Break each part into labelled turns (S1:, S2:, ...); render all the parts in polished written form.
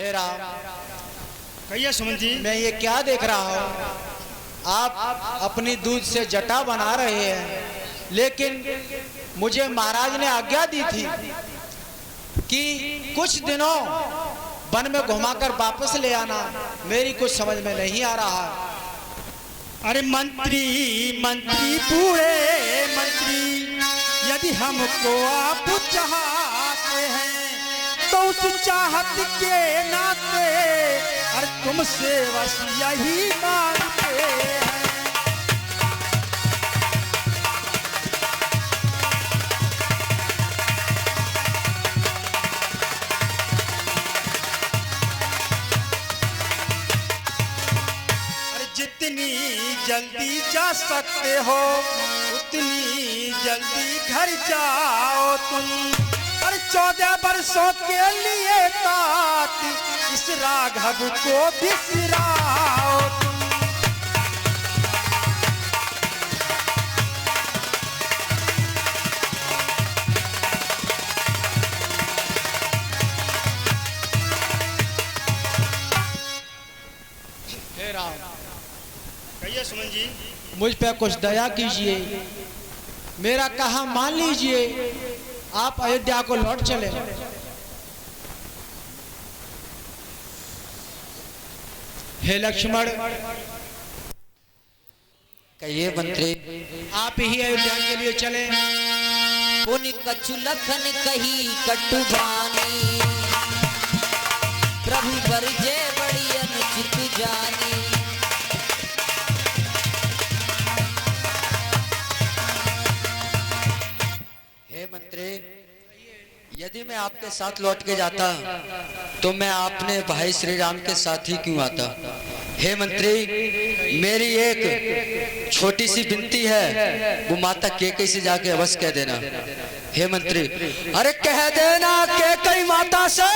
S1: हे राम,
S2: कहिए सुमन जी।
S1: मैं ये क्या देख रहा हूँ? आप अपनी दूध से जटा बना रहे हैं, लेकिन मुझे महाराज ने आज्ञा दी थी कि कुछ दिनों वन में घुमाकर वापस ले आना। मेरी कुछ समझ में नहीं आ रहा।
S2: अरे मंत्री मंत्री बूढ़े मंत्री, यदि हमको आप चाहते हैं तो उस चाहत के नाते अरे तुमसे बस यही मांगते हैं। जितनी जल्दी जा सकते हो उतनी जल्दी घर जाओ तुम। और 14 वर्षों के लिए तात इस राघव को बिसराओ तुम।
S1: हे राम,
S2: कहिए सुमन जी।
S1: मुझ पे कुछ दया कीजिए, मेरा कहा मान लीजिए, आप अयोध्या को लौट चले। हे लक्ष्मण,
S3: कहिए मंत्री।
S1: आप ही अयोध्या के लिए चले।
S3: पुनि कछु लखन कही कटुबानी, प्रभु बरजे बड़ी अनुचित जानी। हे मंत्री, यदि मैं आपके साथ लौट के जाता तो मैं अपने भाई श्री राम के साथ ही क्यों आता? हे मंत्री, मेरी एक छोटी सी विनती है, वो माता केकई से जाके अवश्य कह देना। हे मंत्री, अरे कह देना केकई माता से,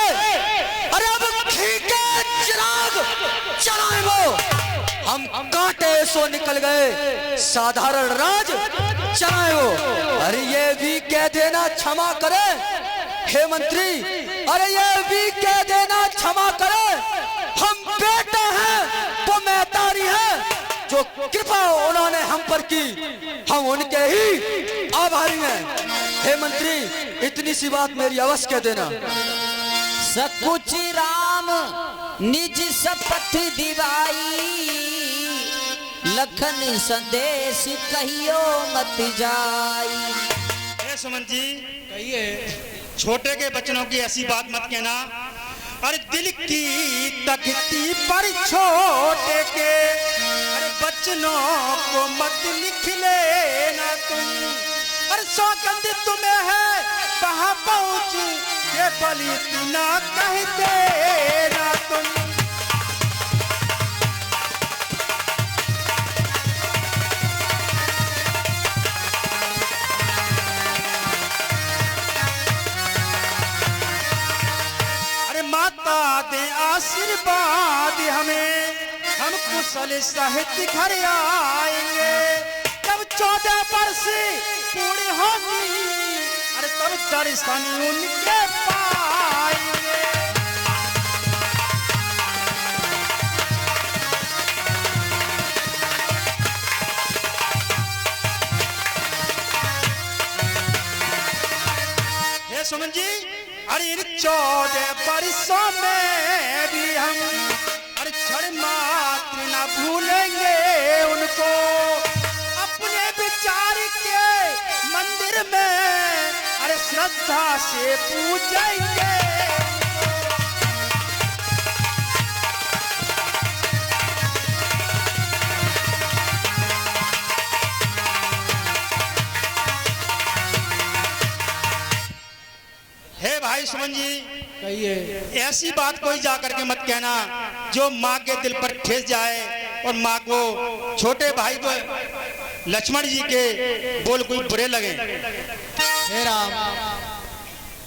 S3: अरे अब घी के चिराग चलाए वो, हम कांटे सो निकल गए, साधारण राज चलाए वो। अरे ये भी कह देना क्षमा करे। हे मंत्री, अरे ये भी कह देना क्षमा करे, हम बेटे हैं वो महतारी हैं, जो कृपा उन्होंने हम पर की हम उनके ही आभारी हैं। हे मंत्री, इतनी सी बात मेरी अवश्य कह देना। सकुच राम निज शपथ दिवाई, लखन संदेश कहियो मत जाई।
S2: हे सुमन जी,
S1: कहिए।
S2: छोटे के बच्चों की ऐसी बात मत कहना। अरे दिल की तख्ती पर छोटे के अरे बच्चों को मत लिख लेना तुम। अरे सौगंध तुम्हें है वहां पहुंच के बलि ना कह देना तुम। माता दे आशीर्वाद हमें, हम कुशल सहित घर आएंगे। जब 14 वर्ष पूरी होगी अरे तब दर्शन उनके पाएंगे। हे सुमन जी, अरे इन 14 वर्षों में भी हम अरे क्षण मात्र न भूलेंगे उनको। अपने विचार के मंदिर में अरे श्रद्धा से पूजेंगे। हे भाई सुमन जी,
S1: कहिए।
S2: ऐसी बात कोई जा करके मत कहना जो माँ के दिल पर ठेस जाए और माँ को, छोटे भाई को, लक्ष्मण जी के बोल कोई बुरे लगे।
S1: हे राम,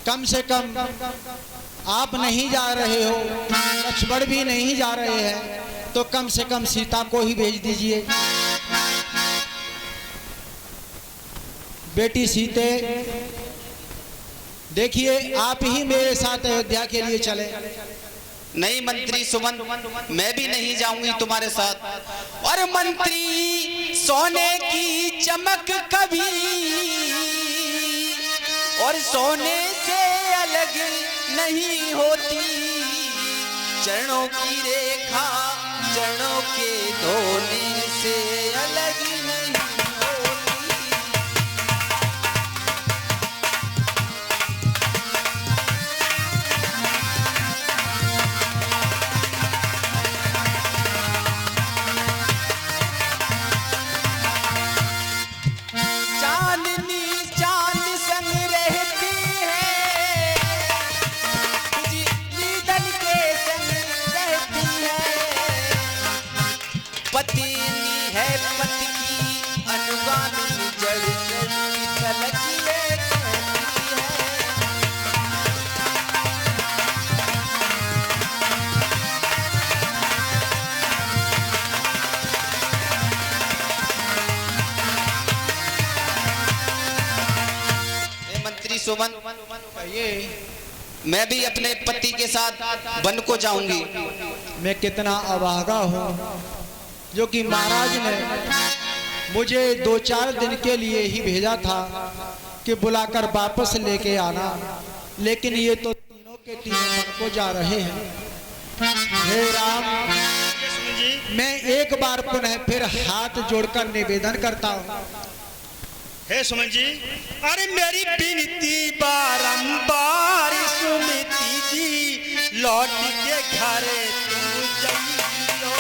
S1: कम से कम आप नहीं जा रहे हो, लक्ष्मण भी नहीं जा रहे हैं, तो कम से कम सीता को ही भेज दीजिए। बेटी सीते, देखिए आप ही मेरे साथ अयोध्या के लिए चले। नहीं मंत्री सुमन, मैं भी नहीं जाऊंगी तुम्हारे साथ। और मंत्री सोने की चमक कभी और सोने से अलग नहीं होती, चरणों की रेखा चरणों के धोने से अलग नहीं होती। चांदनी चांद संग रहती है, बिजली दल के संग रहती है, पत्नी है पति की अनुगामी जड़ की तलक ये कहती है। मंत्री सुमन, मैं भी अपने पति के साथ वन को जाऊंगी।
S4: मैं कितना अभागा हूँ जो कि महाराज ने मुझे 2-4 दिन के लिए ही भेजा था कि बुलाकर वापस लेके आना, लेकिन ये तो तीनों के तीनों वन को जा रहे हैं। हे राम, मैं एक बार पुनः फिर हाथ जोड़कर निवेदन करता हूँ।
S2: हे सुमन जी, अरे मेरी विनती बारंबार सुनती जी, लौट के घर तू जाइयो।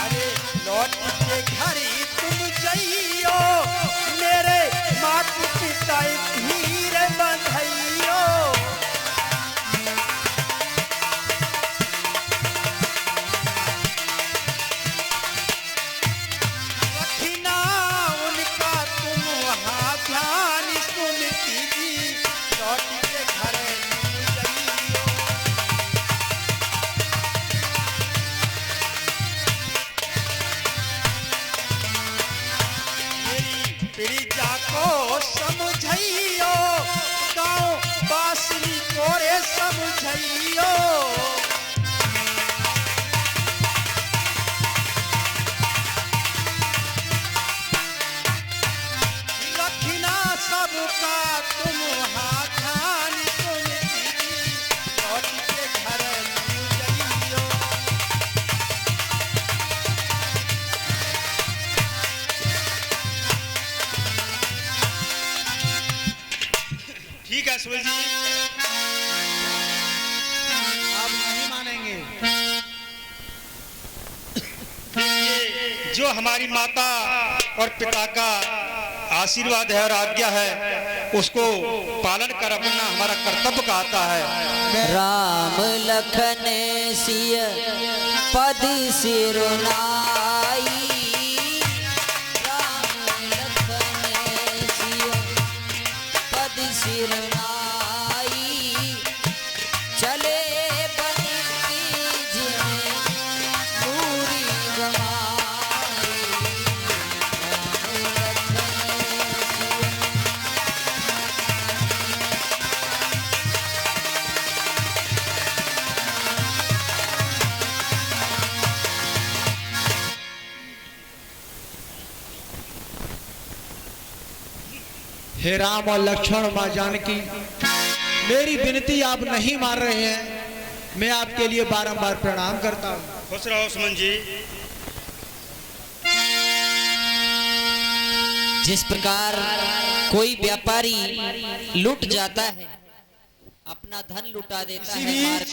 S2: अरे लौट के घर तुम जाइयो, मेरे माता पिता धीर बंधइयो। रखना उनका तुम वहाँ ध्यान सुनती जी, लौट के घर तुम जाइयो। मेरी प्रिया को समझइयो, गाँव बासनी कोरे समझइयो। रखना सबका तुम वहाँ ध्यान सुनती जी, लौट के घर तू जाइयो। ठीक है सुमन जी,
S4: आप नहीं मानेंगे।
S2: ये जो हमारी माता और पिता का आशीर्वाद है और आज्ञा है, उसको पालन कर अपना हमारा कर्तव्य कहता है।
S3: राम लखन सिय पद सिरुनाई, राम लखन सिय पद सिरुनाई, चले बनती जिन्हें पूरी गमाई। राम लखन सिय
S4: हे राम और लक्ष्मण माँ जानकी, मेरी विनती आप नहीं मान रहे हैं, मैं आपके लिए बारंबार प्रणाम करता हूँ।
S2: खुश रहो सुमन जी।
S3: जिस प्रकार कोई व्यापारी लूट जाता है, अपना धन लुटा देता है,